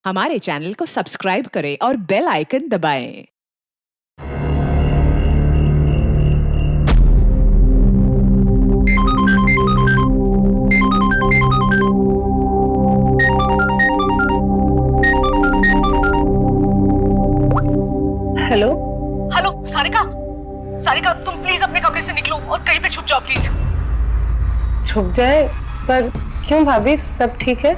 हमारे चैनल को सब्सक्राइब करें और बेल आइकन दबाएं। हेलो हेलो सारिका, सारिका तुम प्लीज अपने कमरे से निकलो और कहीं पे छुप जाओ प्लीज। छुप जाए? पर क्यों भाभी, सब ठीक है?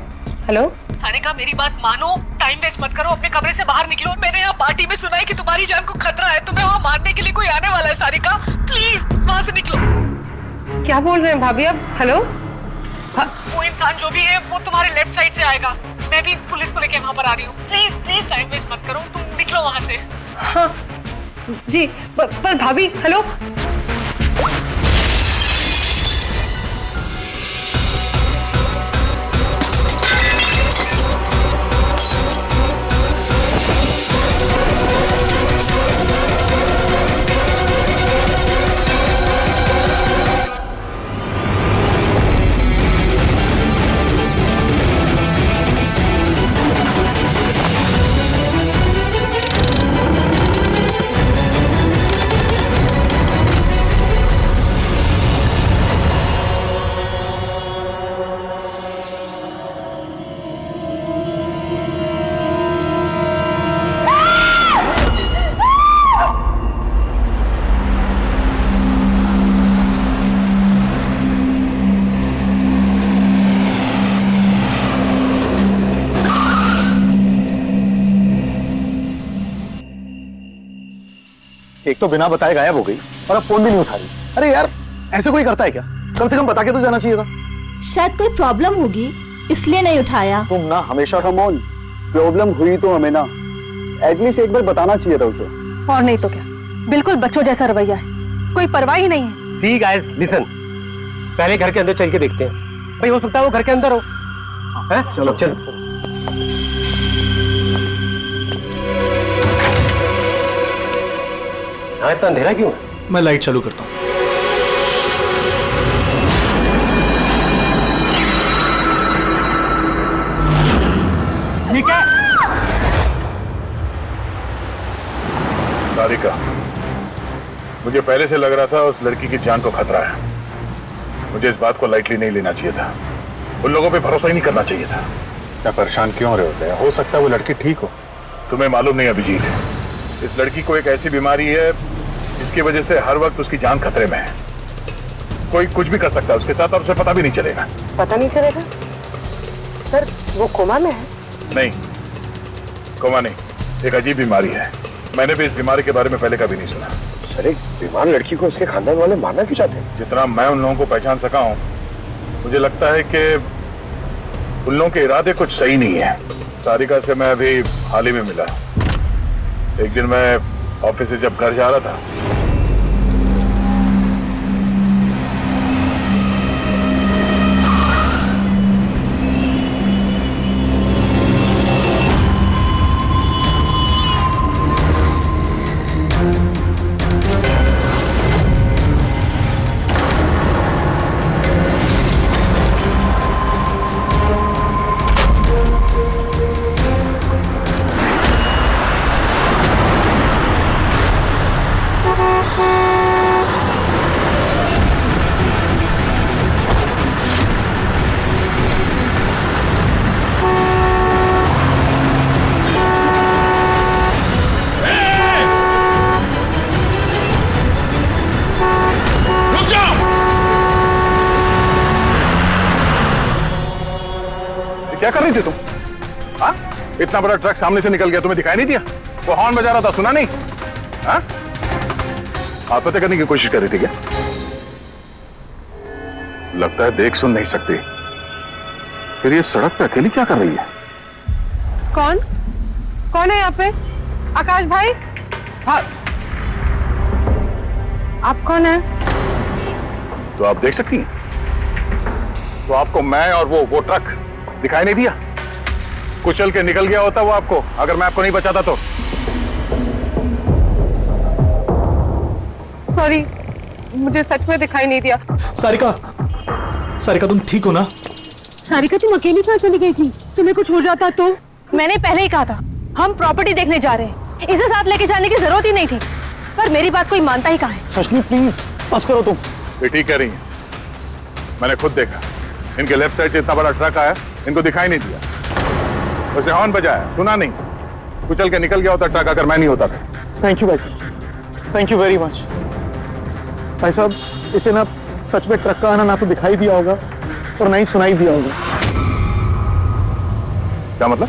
हेलो सारिका मेरी बात मानो, टाइम वेस्ट मत करो, अपने कमरे से बाहर निकलो। मैंने यहाँ पार्टी में सुना है कि तुम्हारी जान को खतरा है, तुम्हें वहाँ मारने के लिए कोई आने वाला है। सारिका प्लीज वहाँ से निकलो। क्या बोल रहे हैं भाभी आप? हेलो वो इंसान जो भी है वो तुम्हारे लेफ्ट साइड से आएगा। मैं भी पुलिस को लेके वहाँ पर आ रही हूँ। प्लीज प्लीज टाइम वेस्ट मत करो, तुम निकलो वहाँ से। हाँ जी, पर भाभी हेलो। एक तो बिना बताए गायब हो गई और अब फोन भी नहीं उठा रही। अरे यार, ऐसे कोई करता है क्या? कम से कम बता के तो जाना चाहिए था। शायद कोई प्रॉब्लम होगी इसलिए नहीं उठाया। तुम ना हमेशा कमोल, प्रॉब्लम हुई तो हमें ना एटलीस्ट एक बार बताना चाहिए था उसे। और नहीं तो क्या, बिल्कुल बच्चों जैसा रवैया है, कोई परवाह ही नहीं है। सी गाइस लिसन, पहले घर के अंदर चल के देखते हैं। भाई हो सकता है वो घर के अंदर हो। हैं? चलो चलो। हाँ, इतना अंधेरा क्यों है? मैं लाइट चालू करता हूँ। ठीक है। सारिका, मुझे पहले से लग रहा था उस लड़की की जान को खतरा है। मुझे इस बात को लाइटली नहीं लेना चाहिए था, उन लोगों पे भरोसा ही नहीं करना चाहिए था। क्या परेशान क्यों हो रहे होते हैं? हो सकता है वो लड़की ठीक हो। तुम्हें मालूम नहीं अभिजीत, इस लड़की को एक ऐसी बीमारी है जिसकी वजह से हर वक्त उसकी जान खतरे में है। कोई कुछ भी कर सकता है उसके साथ और उसे पता भी नहीं चलेगा। पता नहीं चलेगा? सर वो कोमा में है? नहीं, कोमा नहीं, एक अजीब बीमारी है। मैंने भी इस बीमारी के बारे में पहले कभी नहीं सुना। सर, एक बीमार लड़की को उसके खानदान वाले मारना क्यों चाहते हैं? जितना मैं उन लोगों को पहचान सका हूं, मुझे लगता है कि उन लोगों के इरादे कुछ सही नहीं है। सारिका से मैं अभी हाल ही में मिला। एक दिन मैं ऑफिस से जब घर जा रहा था, क्या कर रही थी तुम? हाँ, इतना बड़ा ट्रक सामने से निकल गया, तुम्हें दिखाई नहीं दिया? वो हॉर्न बजा रहा था, सुना नहीं? हाँ, आत्महत्या करने की कोशिश कर रही थी क्या? लगता है देख सुन नहीं सकती। फिर ये सड़क पे अकेली क्या कर रही है? कौन कौन है यहाँ पे? आकाश भाई? हाँ। आप कौन है? तो आप देख सकती हैं। तो आपको मैं और वो ट्रक दिखाई नहीं दिया? कुचल के निकल गया होता वो आपको, अगर मैं आपको नहीं बचाता तो। सॉरी, मुझे सच में दिखाई नहीं दिया। सारिका, सारिका तुम ठीक हो ना? सारिका तुम अकेली कहाँ चली गई थी? तुम्हें कुछ हो जाता तो? मैंने पहले ही कहा था हम प्रॉपर्टी देखने जा रहे हैं, इसे साथ लेके जाने की जरूरत ही नहीं थी, पर मेरी बात कोई मानता ही कहाँ है। सचनी प्लीज बस करो तुम। ये ठीक कह रही हैं। मैंने खुद देखा, इनके लेफ्ट साइड से इतना बड़ा ट्रक आया, इनको दिखाई नहीं दिया। उसने हॉर्न बजाया, सुना नहीं, कुचल के निकल गया होता ट्रक अगर मैं नहीं होता था। थैंक यू भाई साहब, थैंक यू वेरी मच। भाई साहब, इसे ना सच में ट्रक का आना ना तो दिखाई दिया होगा और ना ही सुनाई दिया होगा। क्या मतलब?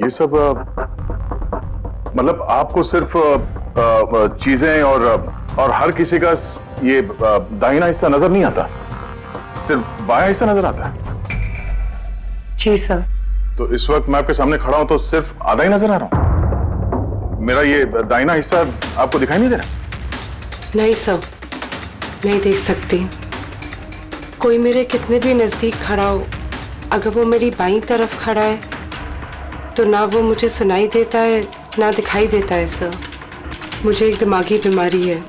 ये सब मतलब आपको सिर्फ चीजें और हर किसी का ये दाहिना हिस्सा नजर नहीं आता, सिर्फ बायां हिस्सा नजर आता है। जी सर। तो इस वक्त मैं आपके सामने खड़ा हूं तो सिर्फ आधा ही नजर आ रहा हूं। मेरा ये दाहिना हिस्सा आपको दिखाई नहीं दे रहा? नहीं सर, नहीं देख सकती। कोई मेरे कितने भी नजदीक खड़ा हो, अगर वो मेरी बाईं तरफ खड़ा है तो ना वो मुझे सुनाई देता है ना दिखाई देता है सर। मुझे एक दिमागी बीमारी है,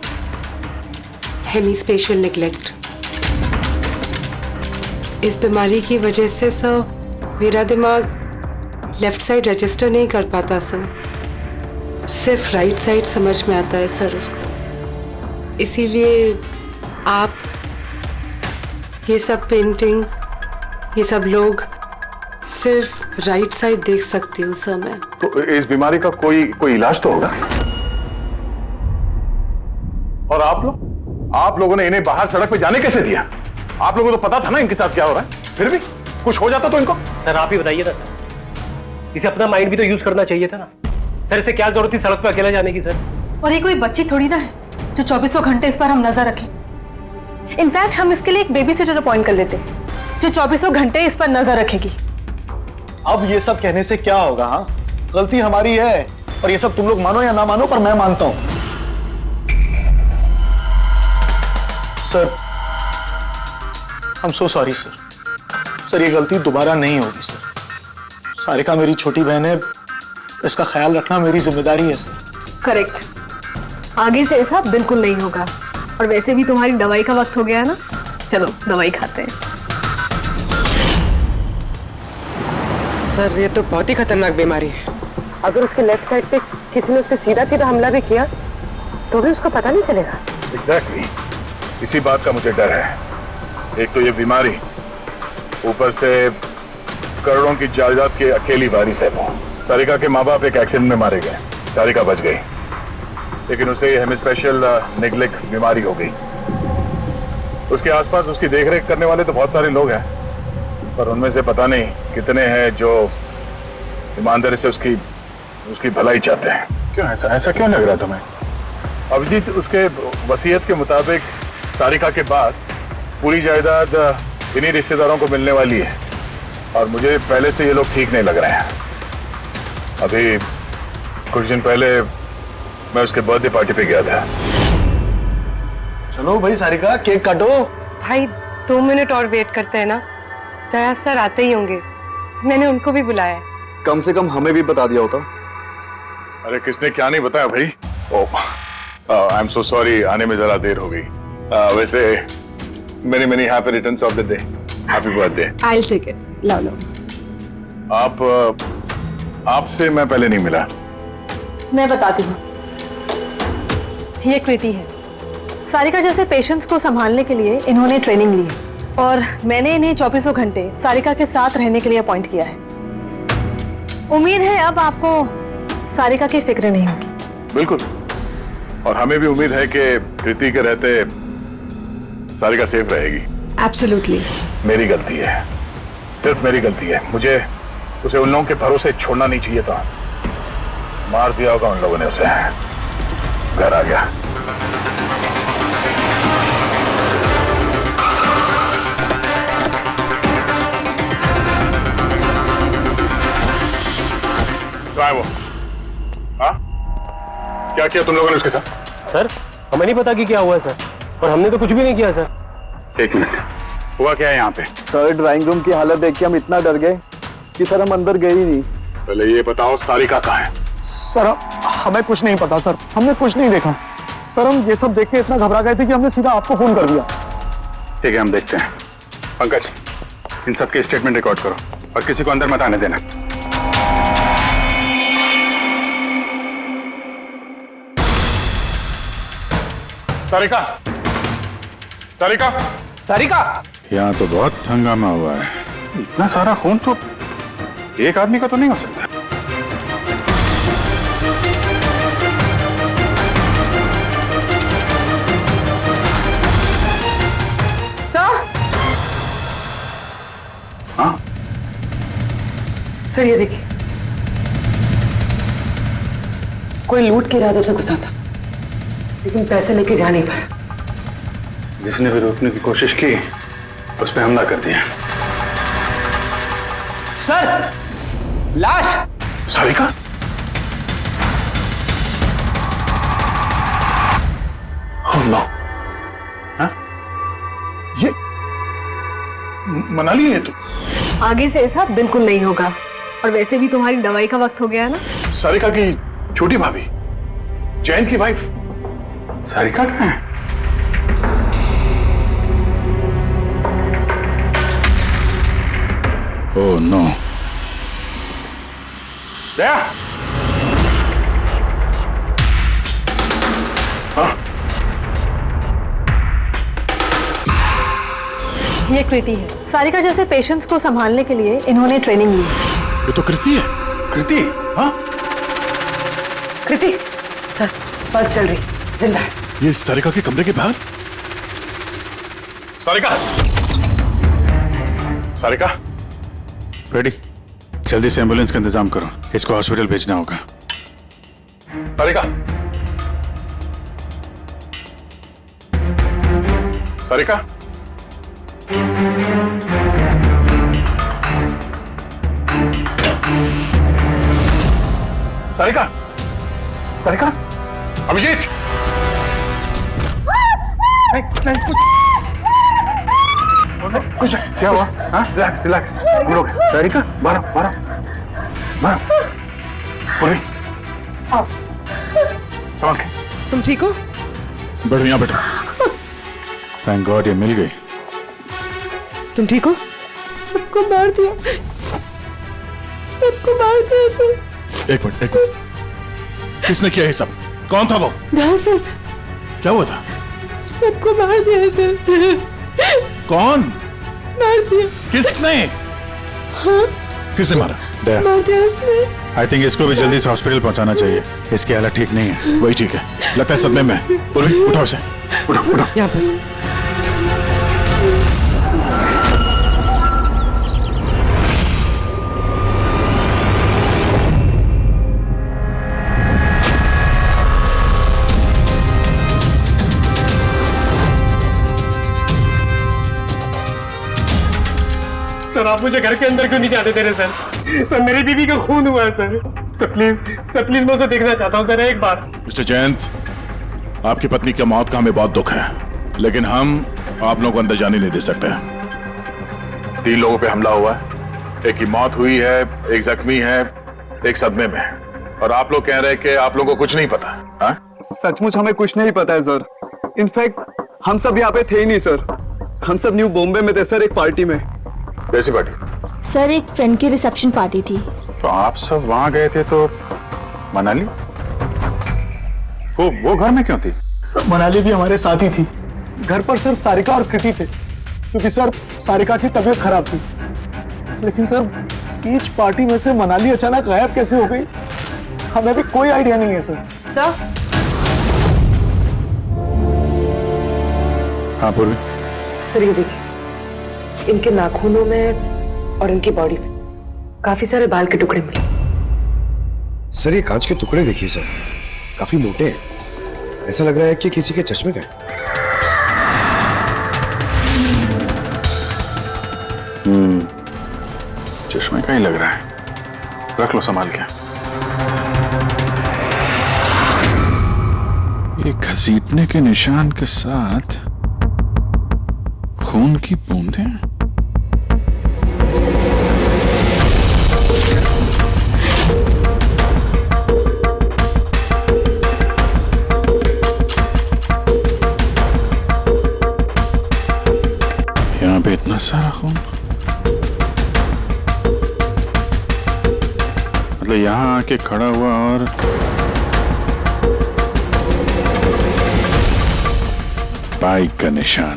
हेमीस्पेशियल नेग्लेक्ट। इस बीमारी की वजह से सर मेरा दिमाग लेफ्ट साइड रजिस्टर नहीं कर पाता सर, सिर्फ राइट साइड समझ में आता है सर उसको। इसीलिए आप ये सब पेंटिंग्स, ये सब लोग सिर्फ राइट साइड देख सकती हूँ सर मैं। तो इस बीमारी का कोई इलाज तो होगा। और आप लोगों ने इन्हें बाहर सड़क पे जाने कैसे दिया? आप लोगों को तो पता था ना इनके साथ क्या हो रहा है, फिर भी कुछ हो जाता तो इनको। सर आप ही बताइए ना सर, इसे अपना माइंड भी तो यूज करना चाहिए था ना सर। इसे क्या जरूरत थी सड़क पे अकेला जाने की सर? और ये कोई बच्ची थोड़ी ना है जो 24 घंटे इस पर हम नजर रखें। इनफैक्ट हम इसके लिए एक बेबी सिटर अपॉइंट कर लेते जो 24 घंटे इस पर नजर रखेगी। अब ये सब कहने से क्या होगा? हाँ, गलती हमारी है और ये सब तुम लोग मानो या ना मानो पर मैं मानता हूं। Sir I am so sorry sir. Sir ये गलती दोबारा नहीं होगी सर। सारिका मेरी छोटी बहन है, इसका ख्याल रखना मेरी जिम्मेदारी है सर। करेक्ट, आगे से ऐसा बिल्कुल नहीं होगा। और वैसे भी तुम्हारी दवाई का वक्त हो गया है ना, चलो दवाई खाते हैं। सर ये तो बहुत ही खतरनाक बीमारी है। अगर उसके लेफ्ट साइड पे किसी ने उस पर सीधा सीधा हमला भी किया तो भी उसका पता नहीं चलेगा। एग्जैक्टली, इसी बात का मुझे डर है। एक तो ये बीमारी, ऊपर से करोड़ों की जायदाद की अकेली वारिस है वो। सारिका के माँ बाप एक एक्सीडेंट में मारे गए, सारिका बच गई, लेकिन उसे हेमीस्पेशियल नेग्लेक्ट बीमारी हो गई। उसके आसपास उसकी देखरेख करने वाले तो बहुत सारे लोग हैं, पर उनमें से पता नहीं कितने हैं जो ईमानदारी से उसकी भलाई चाहते हैं। क्यों ऐसा क्यों लग रहा है तुम्हें? अभिजीत, उसके वसीयत के मुताबिक सारिका के बाद पूरी जायदाद इन्हीं रिश्तेदारों को मिलने वाली है, और मुझे पहले से ये लोग ठीक नहीं लग रहे हैं। अभी कुछ दिन पहले मैं उसके बर्थडे पार्टी पे गया था। चलो भाई सारिका, केक काटो। भाई 2 मिनट और वेट करते हैं ना, दया सर आते ही होंगे। मैंने उनको भी बुलाया है। कम से कम हमें भी बता दिया होता। अरे किसने क्या नहीं बताया भाई। ओह, आई एम सो सॉरी, आने में जरा देर हो गई। वैसे many happy returns of the day, happy birthday. I'll take it. लो लो। आपसे मैं पहले नहीं मिला। मैं बताती हूँ, ये कृति है। सारिका जैसे पेशेंट्स को संभालने के लिए इन्होंने ट्रेनिंग ली है और मैंने इन्हें 24 घंटे सारिका के साथ रहने के लिए अपॉइंट किया है। उम्मीद है अब आपको सारिका की फिक्र नहीं होगी। बिल्कुल, और हमें भी उम्मीद है कि कृति के रहते सारिका सेफ रहेगी। Absolutely. मेरी गलती है, सिर्फ मेरी गलती है। मुझे उसे उन लोगों के भरोसे छोड़ना नहीं चाहिए था। मार दिया होगा उन लोगों ने उसे। घर आ गया। कहाँ है वो? हाँ, क्या किया तुम लोगों ने उसके साथ? सर हमें नहीं पता कि क्या हुआ सर, और हमने तो कुछ भी नहीं किया सर। एक मिनट, हुआ क्या है यहाँ पे? सर ड्राइंग रूम की हालत देख के हम इतना डर गए कि सर हम अंदर गए ही नहीं। पहले ये बताओ सारिका कहाँ है? सर हमें कुछ नहीं पता सर, हमने कुछ नहीं देखा। सर हम ये सब देख के इतना घबरा गए थे कि हमने सीधा आपको फोन कर दिया। ठीक है, हम देखते हैं। पंकज, इन सबके स्टेटमेंट रिकॉर्ड करो और किसी को अंदर मत आने देना। सारिका, सारिका, सारिका, यहाँ तो बहुत हंगामा हुआ है। इतना सारा खून तो एक आदमी का तो नहीं हो सकता। सर, हाँ, सर ये देखिए, कोई लूट के इरादे से घुसा था, लेकिन पैसे लेके जा नहीं पाया। जिसने भी रोकने की कोशिश की उस पर हमला कर दिया। सर, लाश। सारिका, oh no, हाँ? ये मनाली है तो। आगे से ऐसा बिल्कुल नहीं होगा। और वैसे भी तुम्हारी दवाई का वक्त हो गया है ना। सारिका की छोटी भाभी, जैन की वाइफ। सारिका कहाँ है? Oh no. दया, ये कृति है। सारिका जैसे पेशेंट्स को संभालने के लिए इन्होंने ट्रेनिंग ली है। ये तो कृति है। कृति? हाँ, कृति, सर पल्स चल रही, जिंदा है। ये सारिका के कमरे के बाहर। सारिका, सारिका, रेडी? जल्दी से एम्बुलेंस का इंतजाम करो, इसको हॉस्पिटल भेजना होगा। सारिका, सारिका, सारिका, सारिका, अभिजीत, नहीं, कुछ नहीं, क्या हुआ? हाँ, रिलैक्स, रिलैक्स, हम लोग। सारिका, बारह, पूरी, संभाल के। तुम ठीक हो? बैठो यहाँ, बैठो। थैंक गॉड ये मिल गई। तुम ठीक हो? सबको मार दिया, सबको मार दिया सर। एक मिनट, किसने किया ये सब? कौन था वो? हाँ सर, क्या हुआ था? सबको मार दिया सर। कौन मार दिया? किसने? हाँ, किसने मारा? दया, मार दिया उसने। आई थिंक इसको भी जल्दी से हॉस्पिटल पहुंचाना चाहिए। इसकी हालत ठीक नहीं है। वही ठीक है, लगता है सदमे में है। पूर्वी, उठाओ इसे, उठो। यहाँ पर सर आप मुझे घर के अंदर क्यों नहीं जाने दे रहे सर? सर मेरी बीवी का खून हुआ है सर। सर प्लीज मैं उसे देखना चाहता हूँ सर एक बार। मिस्टर जयंत, आपकी पत्नी की मौत का हमें बहुत दुख है, लेकिन हम आप लोगों को अंदर जाने नहीं दे सकते। 3 लोगों पे हमला हुआ है, एक की मौत हुई है, एक जख्मी है, एक सदमे में, और आप लोग कह रहे हैं कि आप लोगों को कुछ नहीं पता। हाँ? सचमुच हमें कुछ नहीं पता है सर। इनफैक्ट हम सब यहाँ पे थे ही नहीं सर। हम सब न्यू बॉम्बे में थे सर, एक पार्टी में। कैसी पार्टी? सर एक फ्रेंड की रिसेप्शन पार्टी थी। तो आप सब वहां गए थे तो मनाली वो घर में क्यों थी? सर मनाली भी हमारे साथ ही थी। घर पर सिर्फ सारिका और कृति थे, क्योंकि सर सारिका की तबीयत खराब थी। लेकिन सर बीच पार्टी में से मनाली अचानक गायब कैसे हो गई, हमें भी कोई आइडिया नहीं है सर। सर, हाँ पूर्वी। सर ये देखिए, इनके नाखूनों में और इनकी बॉडी में काफी सारे बाल के टुकड़े मिले। सर ये कांच के टुकड़े देखिए सर, काफी मोटे हैं। ऐसा लग रहा है कि किसी के चश्मे का है। चश्मे का ही लग रहा है। रख लो संभाल के। ये घसीटने के निशान के साथ खून की बूंदें। सारा खून? मतलब यहाँ आके खड़ा हुआ और बाइक का निशान।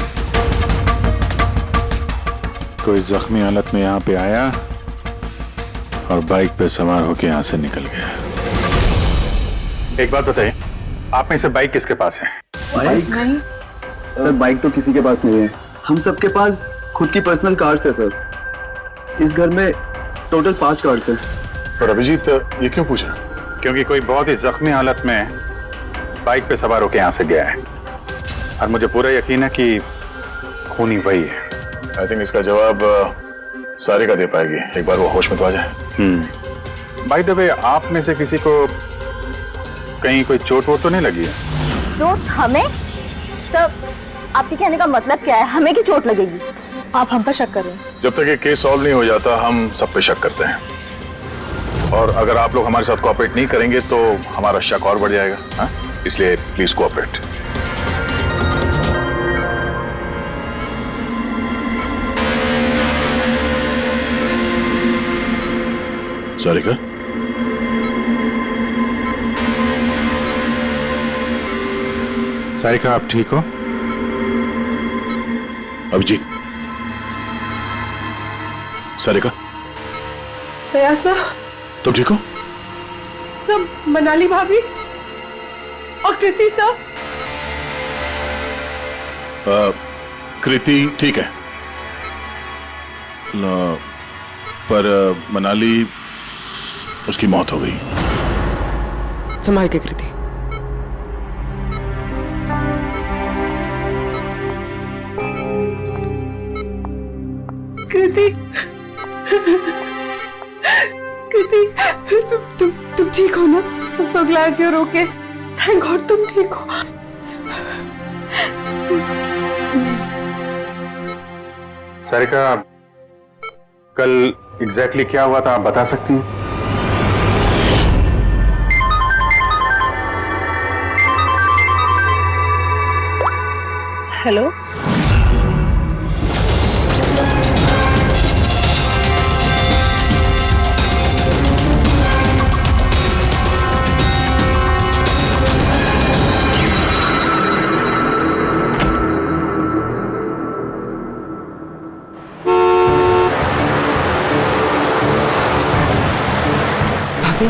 कोई जख्मी हालत में यहाँ पे आया और बाइक पे सवार होके यहाँ से निकल गया। एक बात बताइए, आप में से बाइक किसके पास है? बाइक नहीं सर, बाइक तो किसी के पास नहीं है। हम सबके पास खुद की पर्सनल कार्स है सर। इस घर में टोटल 5 कार्स हैं। और अभिजीत ये क्यों पूछा? क्योंकि कोई बहुत ही जख्मी हालत में बाइक पे सवार होके यहाँ से गया है और मुझे पूरा यकीन है कि खूनी वही है। आई थिंक इसका जवाब सारिका दे पाएगी। एक बार वो होश में तो आ जाए। बाय द वे, आप में से किसी को कहीं कोई चोट वोट तो नहीं लगी है? चोट हमें? सर, आपके कहने का मतलब क्या है? हमें की चोट लगेगी? आप हम पर शक कर रहे हैं? जब तक ये केस सॉल्व नहीं हो जाता हम सब पे शक करते हैं, और अगर आप लोग हमारे साथ कोऑपरेट नहीं करेंगे तो हमारा शक और बढ़ जाएगा। हाँ? इसलिए प्लीज कोऑपरेट। सारिका, सारिका आप ठीक हो? अभिजीत, सारिका प्रयासा, तुम ठीक हो? सब मनाली भाभी और कृति सब। कृति ठीक है, पर मनाली, उसकी मौत हो गई। संभाल के कृति। कृति, कृति, तुम ठीक हो ना? So glad you are okay. Thank God तुम ठीक हो। सारिका, कल एग्जैक्टली क्या हुआ था आप बता सकती हैं? हेलो, भाभी,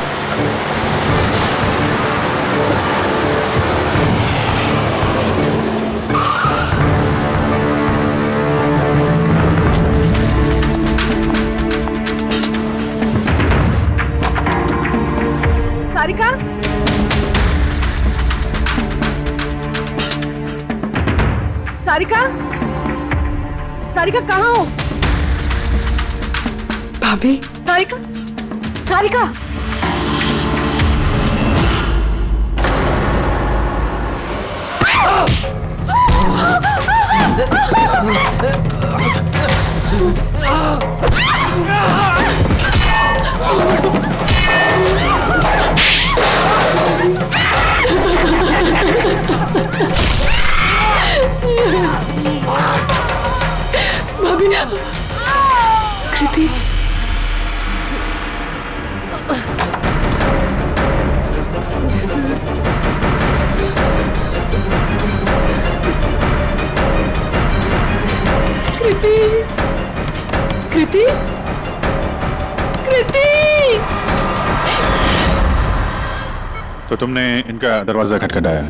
सारिका, सारिका, सारिका कहाँ हो? भाभी, सारिका, सारिका, भाभी, कृति, कृति, कृति, कृति। तो तुमने इनका दरवाजा खटखटाया,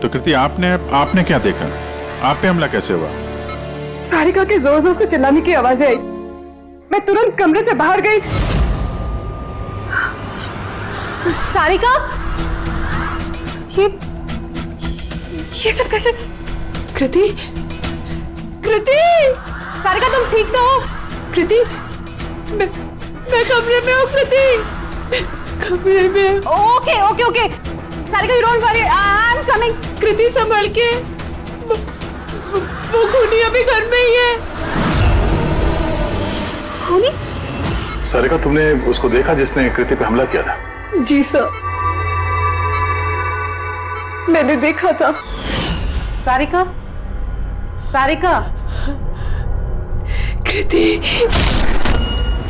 तो कृति आपने क्या देखा? आप पे हमला कैसे हुआ? सारिका के जोर जोर से चिल्लाने की आवाजें आई। मैं तुरंत कमरे से बाहर गई। सारिका, ये सब कैसे? कृति, कृति, सारिका तुम ठीक तो हो? कृति, मैं कमरे में हूँ। कृति, कमरे में। Okay okay okay, Sarika you don't worry, I am coming. Kriti संभल के, वो खूनी अभी घर में ही है। खूनी? सारिका, तुमने उसको देखा जिसने कृति पे हमला किया था? जी सर, मैंने देखा था। सारिका, सारिका, कृति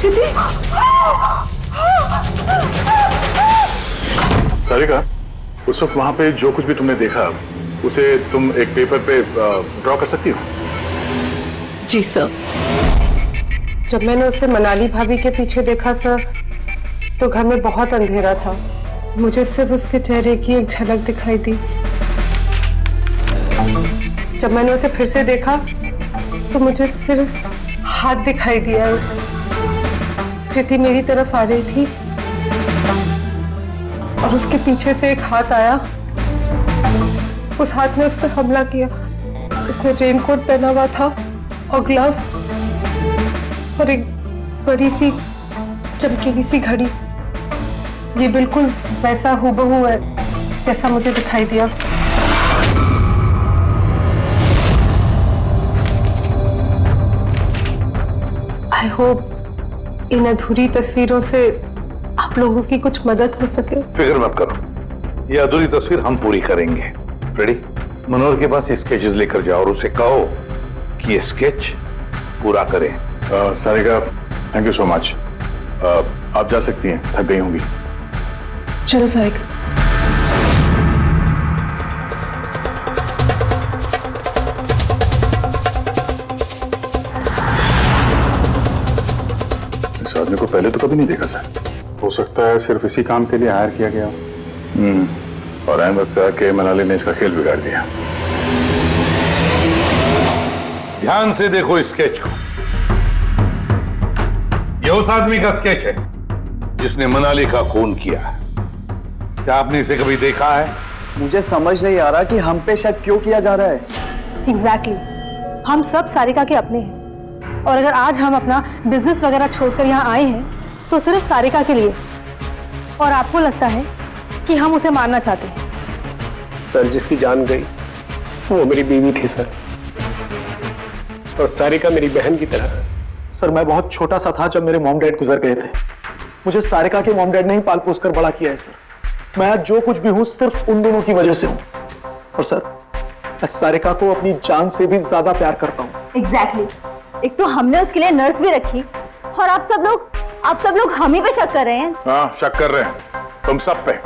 कृति सारिका, उस वक्त वहां पे जो कुछ भी तुमने देखा उसे तुम एक पेपर पे ड्रॉ कर सकती हो? जी सर। जब मैंने उसे मनाली भाभी के पीछे देखा सर, तो घर में बहुत अंधेरा था। मुझे सिर्फ उसके चेहरे की एक झलक दिखाई दी। जब मैंने उसे फिर से देखा तो मुझे सिर्फ हाथ दिखाई दिया। कृति मेरी तरफ आ रही थी और उसके पीछे से एक हाथ आया। उस हाथ ने उस पर हमला किया। उसने रेनकोट पहना हुआ था और ग्लव्स और एक बड़ी सी चमकीली सी घड़ी। ये बिल्कुल वैसा हूबहू है जैसा मुझे दिखाई दिया। आई होप इन अधूरी तस्वीरों से आप लोगों की कुछ मदद हो सके। फिक्र मत करो, ये अधूरी तस्वीर हम पूरी करेंगे। रेडी? मनोहर के पास स्केचेस लेकर जाओ और उसे कहो कि ये स्केच पूरा करें। Sarika, thank you so much. आप जा सकती हैं, थक गई होंगी। चलो सारिका। इस आदमी को पहले तो कभी नहीं देखा सर। हो सकता है सिर्फ इसी काम के लिए हायर किया गया। और ऐन वक्त आके मनाली ने इसका खेल बिगाड़ दिया। ध्यान से देखो इस स्केच को। ये उस आदमी का स्केच है जिसने मनाली का खून किया। क्या आपने इसे कभी देखा है? मुझे समझ नहीं आ रहा कि हम पे शक क्यों किया जा रहा है। एग्जैक्टली। हम सब सारिका के अपने हैं और अगर आज हम अपना बिजनेस वगैरह छोड़कर यहाँ आए हैं तो सिर्फ सारिका के लिए। और आपको लगता है कि हम उसे मारना चाहते हैं? सर, जिसकी जान गई वो मेरी बीवी थी सर, और सारिका मेरी बहन की तरह। सर, मैं बहुत छोटा सा था जब मेरे मॉम डैड गुजर गए थे। मुझे सारिका के मॉम डैड ने ही पाल पोस कर बड़ा किया है सर। मैं आज जो कुछ भी हूं सिर्फ उन दोनों की वजह से हूं। और सर, मैं सारिका को अपनी जान से भी ज्यादा प्यार करता हूं। एग्जैक्टली। एक तो हमने उसके लिए नर्स भी रखी और आप सब लोग हम ही पे शक कर रहे हैं। हाँ, शक कर रहे हैं तुम सब पे।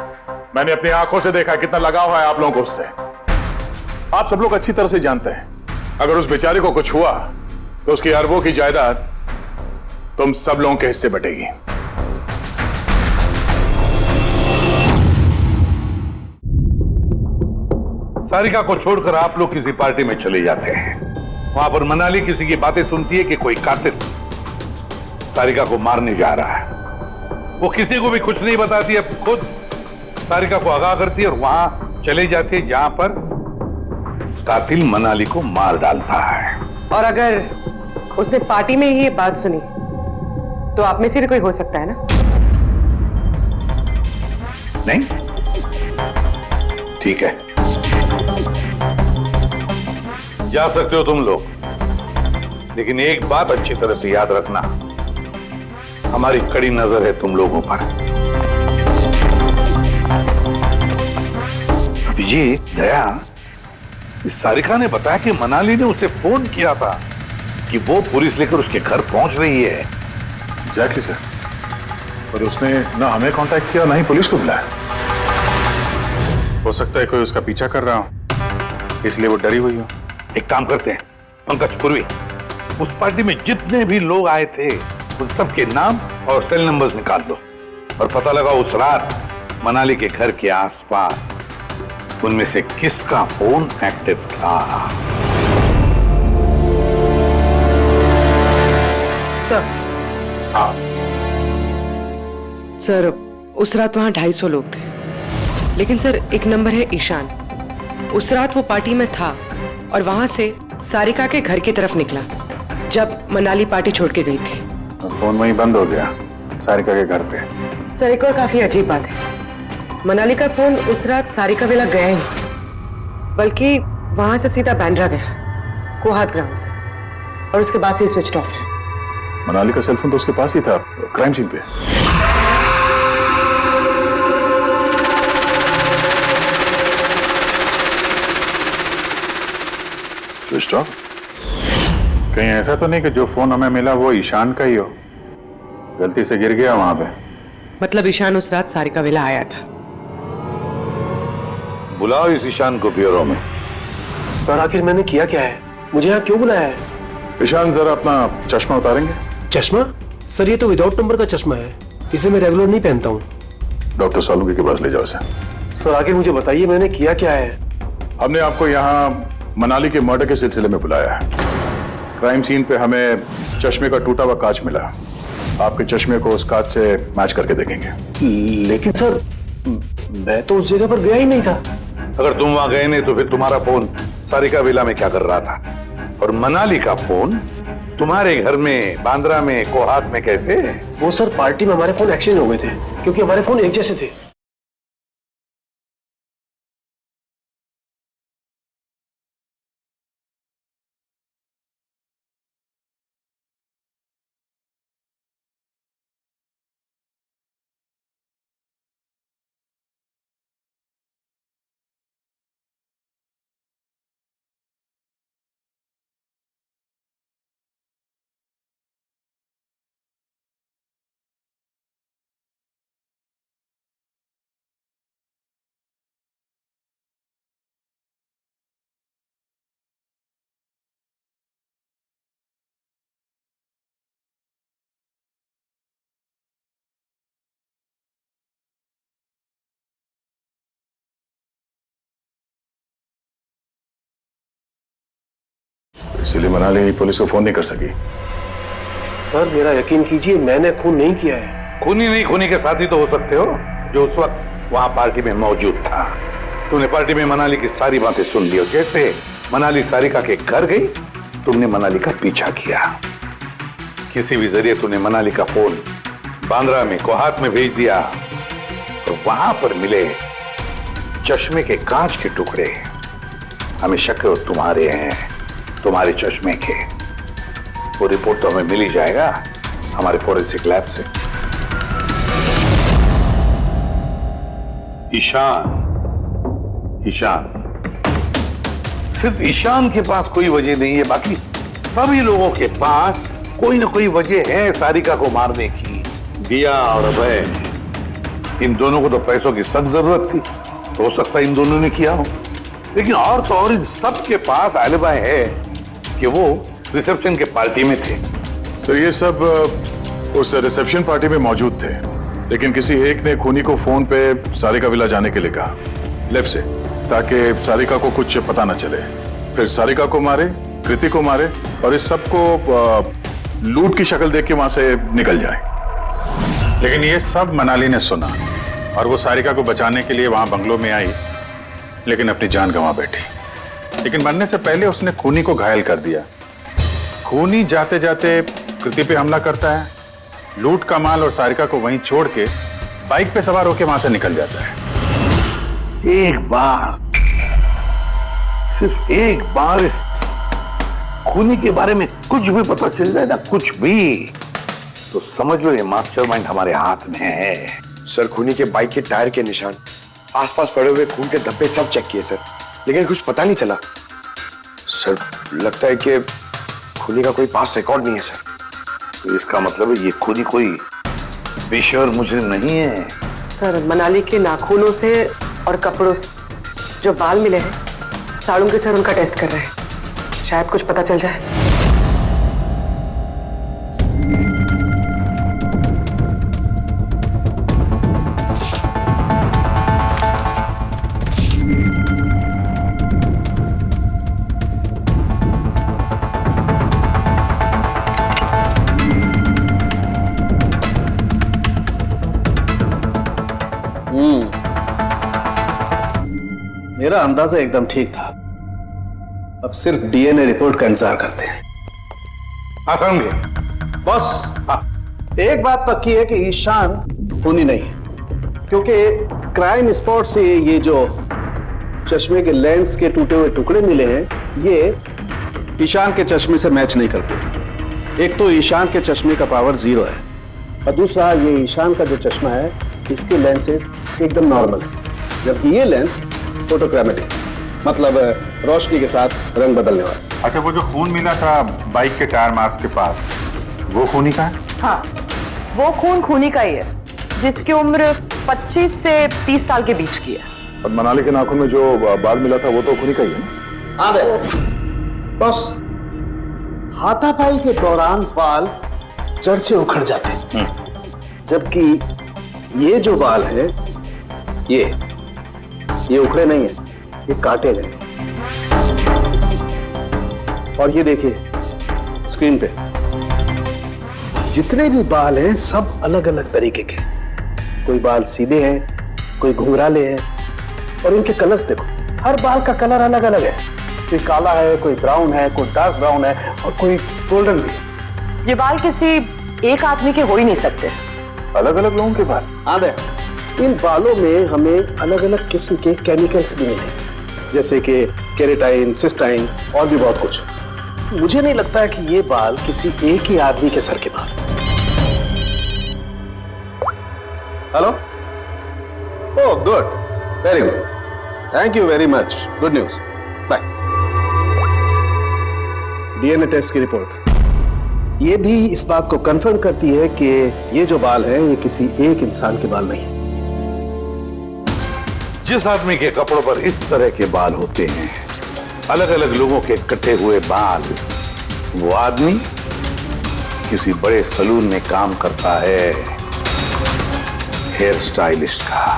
मैंने अपनी आंखों से देखा कितना लगाव है आप लोगों को उससे। आप सब लोग अच्छी तरह से जानते हैं अगर उस बेचारे को कुछ हुआ तो उसकी अरबों की जायदाद तुम सब लोगों के हिस्से बटेगी। सारिका को छोड़कर आप लोग किसी पार्टी में चले जाते हैं। वहां पर मनाली किसी की बातें सुनती है कि कोई कातिल सारिका को मारने जा रहा है। वो किसी को भी कुछ नहीं बताती, अब खुद सारिका को आगाह करती है और वहां चले जाती है जहां पर कातिल मनाली को मार डालता है। और अगर उसने पार्टी में ये बात सुनी तो आप में से भी कोई हो सकता है ना? नहीं? ठीक है, जा सकते हो तुम लोग, लेकिन एक बात अच्छी तरह से याद रखना, हमारी कड़ी नजर है तुम लोगों पर। विजय, दया, इस सारिका ने बताया कि मनाली ने उसे फोन किया था कि वो पुलिस लेकर उसके घर पहुंच रही है। एग्जैक्टली सर, पर उसने ना हमें कांटेक्ट किया ना ही पुलिस को बुलाया। हो सकता है कोई उसका पीछा कर रहा हो, इसलिए वो डरी हुई हो। एक काम करते हैं पंकज, पूर्वी, उस पार्टी में जितने भी लोग आए थे उन सबके नाम और सेल नंबर्स निकाल दो और पता लगा उस रात मनाली के घर के आसपास उनमें से किसका फोन एक्टिव था। सर, हाँ सर, उस रात वहां 250 लोग थे, लेकिन सर एक नंबर है ईशान। उस रात वो पार्टी में था और वहां से सारिका के घर की तरफ निकला जब मनाली पार्टी छोड़ के गई थी। फोन वहीं बंद हो गया सारिका के घर पे। सर, एक और काफी अजीब बात है, मनाली का फोन उस रात सारिका विला गया ही नहीं, बल्कि वहां से सीधा बांद्रा गया, कोहाट ग्राउंड्स, और उसके बाद से स्विच ऑफ है। मनाली का सेलफोन तो उसके पास ही था क्राइम सीन पे। Switch off? कहीं ऐसा तो नहीं कि जो फोन हमें मिला वो ईशान का ही हो, गलती से गिर गया वहां पे? मतलब ईशान उस रात सारिका विला आया था। बुलाओ इस ईशान को ब्यूरो में। सर आखिर मैंने किया क्या है, मुझे यहाँ क्यों बुलाया है? ईशान जरा अपना चश्मा उतारेंगे? चश्मा? सर ये तो विदाउट नंबर का चश्मा है, इसे मैं रेगुलर नहीं पहनता हूँ। डॉक्टर सालुंके के पास ले जाओ इसे। सर आखिर मुझे बताइए मैंने किया क्या है? हमने आपको यहाँ मनाली के मर्डर के सिलसिले में बुलाया है। क्राइम सीन पे हमें चश्मे का टूटा हुआ कांच मिला। आपके चश्मे को उस कांच से मैच करके देखेंगे। लेकिन सर मैं तो उस जगह पर गया ही नहीं था। अगर तुम वहां गए नहीं तो फिर तुम्हारा फोन सारिका विला में क्या कर रहा था? और मनाली का फोन तुम्हारे घर में बांद्रा में कोहात में कैसे? वो सर पार्टी में हमारे फोन एक्सचेंज हो गए थे, क्योंकि हमारे फोन एक जैसे थे। इसीलिए मनाली पुलिस को फोन नहीं कर सकी। सर मेरा यकीन कीजिए, मैंने खून नहीं किया है। खूनी नहीं, खूनी के साथी तो हो सकते हो जो उस वक्त वहां पार्टी में मौजूद था। तूने पार्टी में मनाली की सारी बातें सुन ली और जैसे मनाली सारिका के घर गई तुमने मनाली का पीछा किया। किसी भी जरिए तूने मनाली का फोन बांद्रा में कोहात में भेज दिया और वहां पर मिले चश्मे के कांच के टुकड़े हमें शक है तुम्हारे हैं, तुम्हारे चश्मे के। वो रिपोर्ट तो हमें मिल ही जाएगा हमारे फोरेंसिक लैब से। ईशान सिर्फ ईशान के पास कोई वजह नहीं है, बाकी सभी लोगों के पास कोई ना कोई वजह है सारिका को मारने की। दिया और अभय, इन दोनों को तो पैसों की सख्त जरूरत थी, तो हो सकता है इन दोनों ने किया हो। लेकिन और तो और इन सब के पास एलिबाई है कि वो रिसेप्शन के पार्टी में थे। सर ये सब उस रिसेप्शन पार्टी में मौजूद थे, लेकिन किसी एक ने खूनी को फोन पे सारिका विला जाने के लिए कहा, लेफ्ट से, ताकि सारिका को कुछ पता न चले। फिर सारिका को मारे, कृति को मारे और इस सब को लूट की शक्ल देख के वहां से निकल जाए। लेकिन ये सब मनाली ने सुना और वो सारिका को बचाने के लिए वहां बंगलों में आई, लेकिन अपनी जान गंवा बैठी। लेकिन मरने से पहले उसने खूनी को घायल कर दिया। खूनी जाते जाते कृति पे हमला करता है, लूट का माल और सारिका को वहीं छोड़ के बाइक पे सवार होकर वहां से निकल जाता है। एक बार, सिर्फ एक बार इस खूनी के बारे में कुछ भी पता चल जाए ना, कुछ भी, तो समझ लो ये मास्टरमाइंड हमारे हाथ में है। सर खूनी के बाइक के टायर के निशान, आसपास पड़े हुए खून के धब्बे सब चेक किए सर, लेकिन कुछ पता नहीं चला। सर लगता है कि खूनी का कोई पास रिकॉर्ड नहीं है सर। तो इसका मतलब है ये खूनी कोई पेशेवर मुजरिम नहीं है। सर मनाली के नाखूनों से और कपड़ों से जो बाल मिले हैं, सालुंके सर उनका टेस्ट कर रहे हैं, शायद कुछ पता चल जाए। मेरा अंदाजा एकदम ठीक था। अब सिर्फ डीएनए रिपोर्ट का इंतजार करते हैं। बस एक बात पक्की है कि ईशान खूनी नहीं है, क्योंकि क्राइम स्पॉट से ये जो चश्मे के लेंस के टूटे हुए टुकड़े मिले हैं, ये ईशान के चश्मे से मैच नहीं करते। एक तो ईशान के चश्मे का पावर 0 है और दूसरा ये ईशान का जो चश्मा है इसके लेंसेज एकदम नॉर्मल है, जबकि ये लेंस फोटोक्रोमेटिक। मतलब रोशनी के साथ रंग बदलने वाला। अच्छा, वो जो खून मिला था बाइक के टायर मार्क्स के पास, वो खूनी का है? हाँ, वो खून खूनी का ही है, जिसकी उम्र 25 से 30 साल के बीच की है। और मनाली के नाखून में जो बाल मिला था वो तो खूनी का ही है ना? हाँ दे बस, हाथापाई के दौरान बाल जड़ से उखड़ जाते हैं, जबकि ये जो बाल है ये उखड़े नहीं है, ये काटे गए। और ये देखिए स्क्रीन पे जितने भी बाल हैं सब अलग अलग तरीके के। कोई बाल सीधे हैं, कोई घुंघराले हैं, और इनके कलर्स देखो, हर बाल का कलर अलग अलग है। कोई काला है, कोई ब्राउन है, कोई डार्क ब्राउन है, और कोई गोल्डन भी। ये बाल किसी एक आदमी के हो ही नहीं सकते। अलग अलग लोगों के बाल? हाँ दे, इन बालों में हमें अलग अलग किस्म के केमिकल्स भी मिले, जैसे कि केराटिन, सिस्टाइन और भी बहुत कुछ। मुझे नहीं लगता है कि ये बाल किसी एक ही आदमी के सर के बाल। Hello, oh good, very good, thank you very much, good news, bye. DNA test की रिपोर्ट ये भी इस बात को कंफर्म करती है कि ये जो बाल हैं ये किसी एक इंसान के बाल नहीं है। जिस आदमी के कपड़ों पर इस तरह के बाल होते हैं, अलग अलग लोगों के कटे हुए बाल, वो आदमी किसी बड़े सलून में काम करता है, हेयर स्टाइलिस्ट का।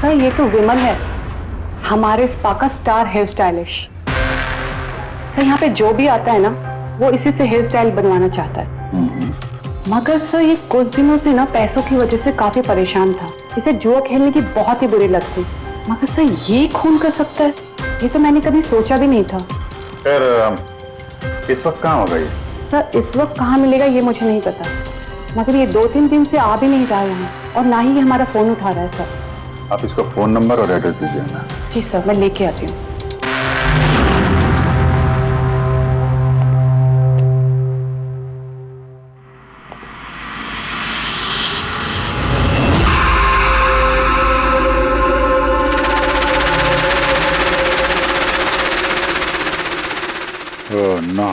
सर, ये तो विमल है, हमारे स्पा का स्टार हेयर स्टाइलिस्ट। सर, यहाँ पे जो भी आता है ना, वो इसी से हेयर स्टाइल बनवाना चाहता है। मगर सर, ये कुछ दिनों से ना पैसों की वजह से काफी परेशान था। इसे जुआ खेलने की बहुत ही बुरी लत थी। मगर सर, ये खून कर सकता है, ये तो मैंने कभी सोचा भी नहीं था। फिर इस वक्त कहाँ होगा ये? सर, इस वक्त कहाँ मिलेगा ये मुझे नहीं पता, मगर ये 2-3 दिन से आ भी नहीं रहा है यहाँ, और ना ही ये हमारा फोन उठा रहा है। सर, आप इसको फोन नंबर और एड्रेस दीजिए ना। जी सर, मैं लेके आती हूँ। ओह नो,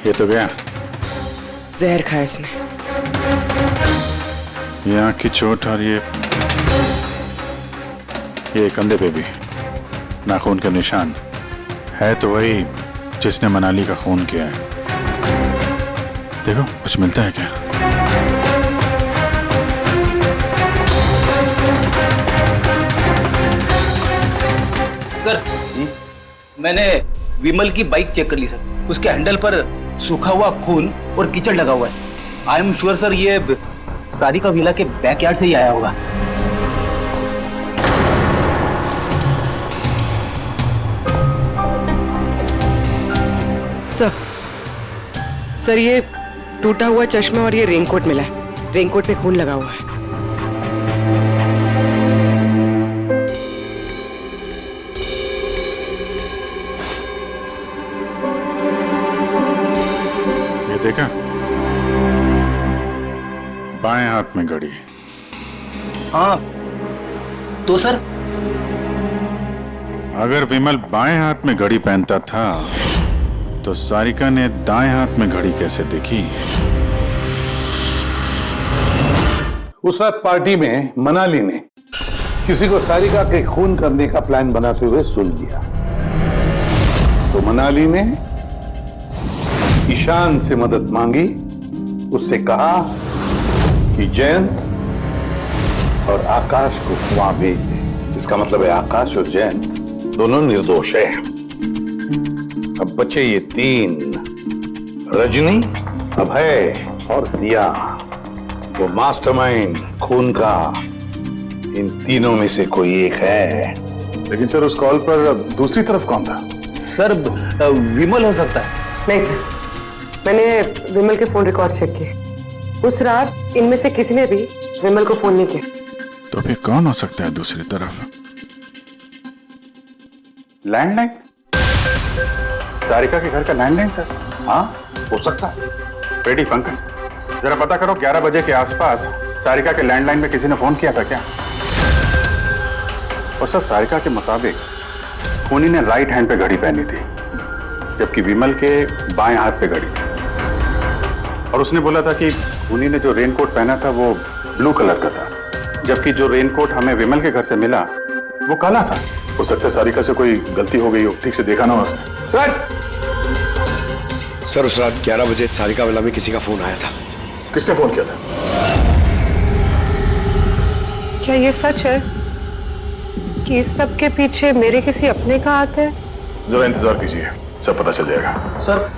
ये तो गया। जहर खाया इसने। ये आँख की चोट और ये कंधे पे भी नाखून के निशान है, तो वही जिसने मनाली का खून किया है। देखो कुछ मिलता है क्या? सर, मैंने विमल की बाइक चेक कर ली सर, उसके हैंडल पर सूखा हुआ खून और कीचड़ लगा हुआ है। आई एम श्योर सर, ये सारिका विला के बैकयार्ड से ही आया होगा। सर, ये टूटा हुआ चश्मा और ये रेनकोट मिला है। रेनकोट पे खून लगा हुआ है। ये देखा, बाएं हाथ में घड़ी। हाँ, तो सर अगर विमल बाएं हाथ में घड़ी पहनता था तो सारिका ने दाएं हाथ में घड़ी कैसे देखी? उस रात पार्टी में मनाली ने किसी को सारिका के खून करने का प्लान बनाते हुए सुन लिया, तो मनाली ने ईशान से मदद मांगी। उससे कहा कि जयंत और आकाश को वहां भेज दे। इसका मतलब है आकाश और जयंत दोनों निर्दोष है। अब बचे ये 3, रजनी, अभय और दिया। वो मास्टरमाइंड खून का इन तीनों में से कोई एक है। लेकिन सर, उस कॉल पर दूसरी तरफ कौन था? सर, विमल हो सकता है। नहीं सर, मैंने विमल के फोन रिकॉर्ड चेक किए। उस रात इनमें से किसी ने भी विमल को फोन नहीं किया। तो फिर कौन हो सकता है दूसरी तरफ? लैंडलाइन? सारिका के घर का लैंडलाइन सर? हाँ, हो सकता है। बेटी पंकज, जरा पता करो 11 बजे के आसपास सारिका के लैंडलाइन में किसी ने फोन किया था क्या? और सर, सारिका के मुताबिक खूनी ने राइट हैंड पे घड़ी पहनी थी, जबकि विमल के बाएं हाथ पे घड़ी थी। और उसने बोला था कि खूनी ने जो रेनकोट पहना था वो ब्लू कलर का था, जबकि जो रेनकोट हमें विमल के घर से मिला वो काला था। हो सकता है सारिका से कोई गलती हो गई हो, ठीक से देखा ना उसने। सर उस रात 11 बजे सारिका विला में किसी का फोन आया था। किसने फोन किया था? क्या ये सच है कि इस सब के पीछे मेरे किसी अपने का हाथ है? जरा इंतजार कीजिए, सब पता चल जाएगा। सर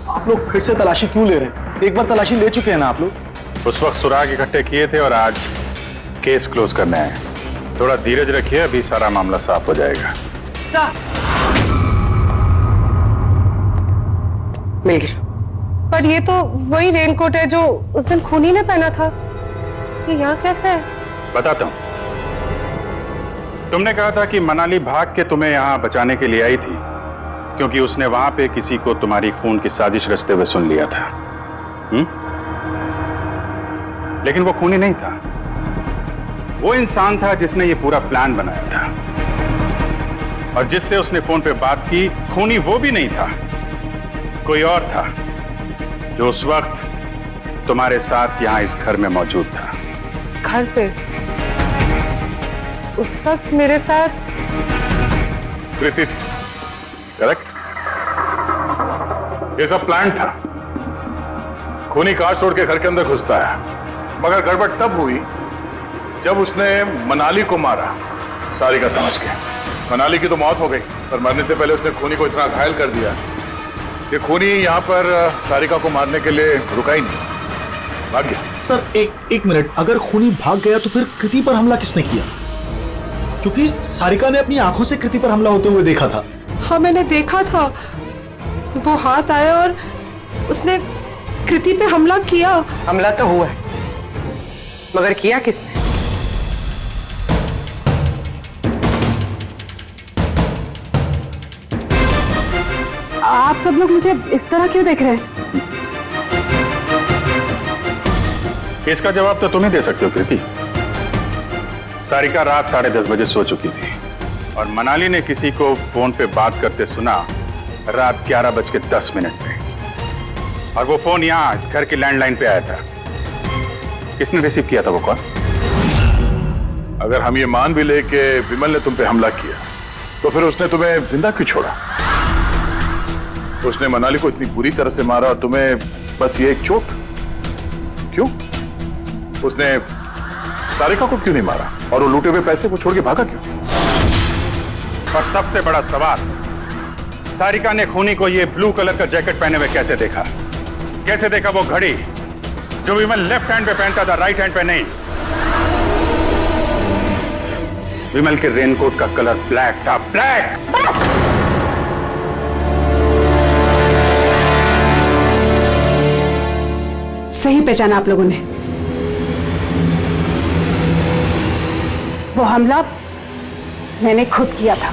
आप लोग फिर से तलाशी क्यों ले रहे हैं? एक बार तलाशी ले चुके हैं ना आप लोग। उस वक्त सुराग इकट्ठे किए थे और आज केस क्लोज करने आए। थोड़ा धीरज रखिए, अभी सारा मामला साफ हो जाएगा। मिल गया। पर ये तो वही रेनकोट है जो उस दिन खूनी ने पहना था। ये यहाँ कैसे है? बताता हूँ। तुमने कहा था कि मनाली भाग के तुम्हें यहाँ बचाने के लिए आई थी, क्योंकि उसने वहां पे किसी को तुम्हारी खून की साजिश रचते हुए सुन लिया था। लेकिन वो खूनी नहीं था। वो इंसान था जिसने ये पूरा प्लान बनाया था, और जिससे उसने फोन पे बात की, खूनी वो भी नहीं था, कोई और था जो उस वक्त तुम्हारे साथ यहाँ इस घर में मौजूद था। घर पे? उस वक्त मेरे साथ कृति, करेक्ट? ये सब प्लान था। खूनी कार तोड़ के घर के अंदर घुसता है, मगर गड़बड़ तब हुई जब उसने मनाली को मारा, सारिका समझ के। मनाली की तो मौत हो गई, पर मरने से पहले उसने खूनी को इतना घायल कर दिया कि खूनी यहाँ पर सारिका को मारने के लिए रुका ही नहीं, भाग गया। सर एक मिनट, अगर खूनी भाग गया तो फिर कृति पर हमला किसने किया? क्योंकि सारिका ने अपनी आंखों से कृति पर हमला होते हुए देखा था। हाँ, मैंने देखा था। वो हाथ आया और उसने कृति पे हमला किया। हमला तो हुआ है, मगर किया किसने? आप सब लोग मुझे इस तरह क्यों देख रहे हैं? इसका जवाब तो तुम ही दे सकते हो कृति। सारिका रात 10:30 बजे सो चुकी थी, और मनाली ने किसी को फोन पे बात करते सुना रात 11:10 पे, और वो फोन यहाँ इस घर की लैंडलाइन पे आया था। किसने रिसीव किया था वो कॉल? अगर हम ये मान भी ले कि विमल ने तुम पे हमला किया, तो फिर उसने तुम्हें जिंदा क्यों छोड़ा? उसने मनाली को इतनी बुरी तरह से मारा, तुम्हें बस ये एक चोट? क्यों? उसने सारिका को क्यों नहीं मारा? और वो लूटे हुए पैसे को छोड़ के भागा क्यों? और सबसे बड़ा सवाल, सारिका ने खूनी को ये ब्लू कलर का जैकेट पहने हुए कैसे देखा? कैसे देखा वो घड़ी जो विमल लेफ्ट हैंड पे पहनता था, राइट हैंड पे नहीं? विमल के रेनकोट का कलर ब्लैक था, ब्लैक। सही पहचाना आप लोगों ने। वो हमला मैंने खुद किया था।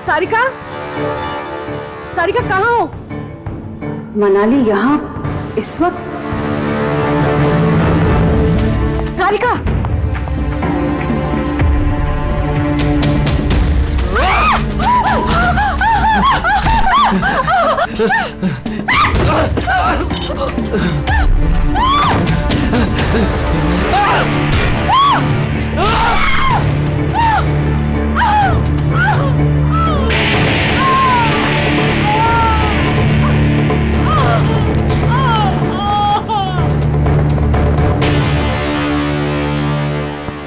सारिका, सारिका कहाँ हो? मनाली यहाँ इस वक्त? सारिका,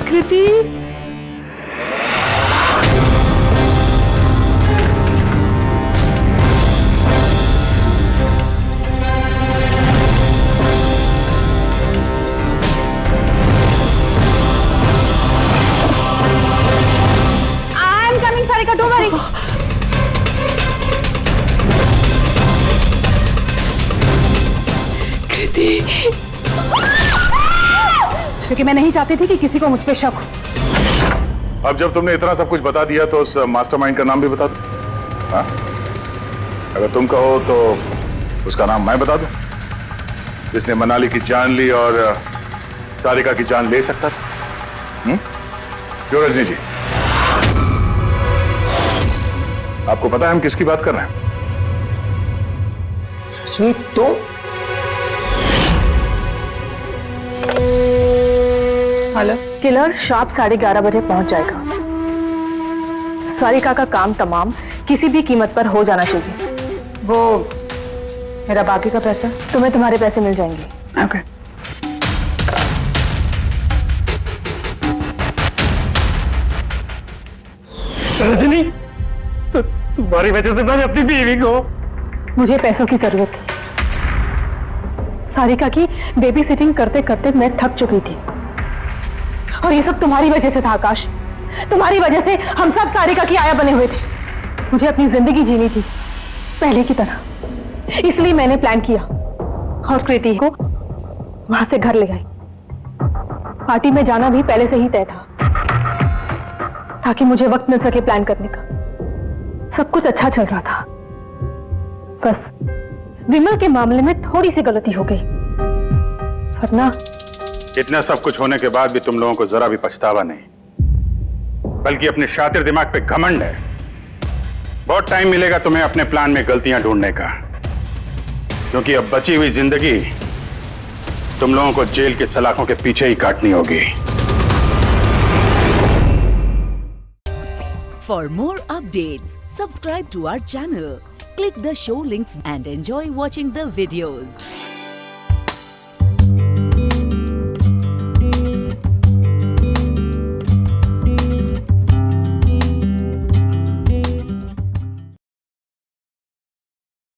कृति, क्योंकि मैं नहीं चाहती थी कि किसी को मुझ पे शक हो। अब जब तुमने इतना सब कुछ बता दिया तो उस मास्टरमाइंड का नाम भी बता दो। हाँ? अगर तुम कहो तो उसका नाम मैं बता दूं, जिसने मनाली की जान ली और सारिका की जान ले सकता था। क्यों रजनी जी, आपको पता है हम किसकी बात कर रहे हैं? रजनी तो हेलो, किलर शार्प 11:30 बजे पहुंच जाएगा। सारिका का काम तमाम किसी भी कीमत पर हो जाना चाहिए। वो मेरा बाकी का पैसा, तुम्हें तुम्हारे पैसे मिल जाएंगे। ओके। रजनी, तो तुम्हारी वजह से मैंने अपनी बीवी को, मुझे पैसों की जरूरत थी। सारिका की बेबी सिटिंग करते करते मैं थक चुकी थी, और ये सब तुम्हारी वजह से था आकाश। तुम्हारी वजह से हम सब सारिका की आया बने हुए थे। मुझे अपनी जिंदगी जीनी थी पहले की तरह, इसलिए मैंने प्लान किया और कृति को वहां से घर ले आई। पार्टी में जाना भी पहले से ही तय था, ताकि मुझे वक्त मिल सके प्लान करने का। सब कुछ अच्छा चल रहा था, बस विमल के मामले में थोड़ी सी गलती हो गई, वरना इतना सब कुछ होने के बाद भी तुम लोगों को जरा भी पछतावा नहीं, बल्कि अपने शातिर दिमाग पे घमंड है। बहुत टाइम मिलेगा तुम्हें अपने प्लान में गलतियां ढूंढने का, क्योंकि अब बची हुई जिंदगी तुम लोगों को जेल के सलाखों के पीछे ही काटनी होगी। For more updates, subscribe to our channel, click the show links and enjoy watching the videos.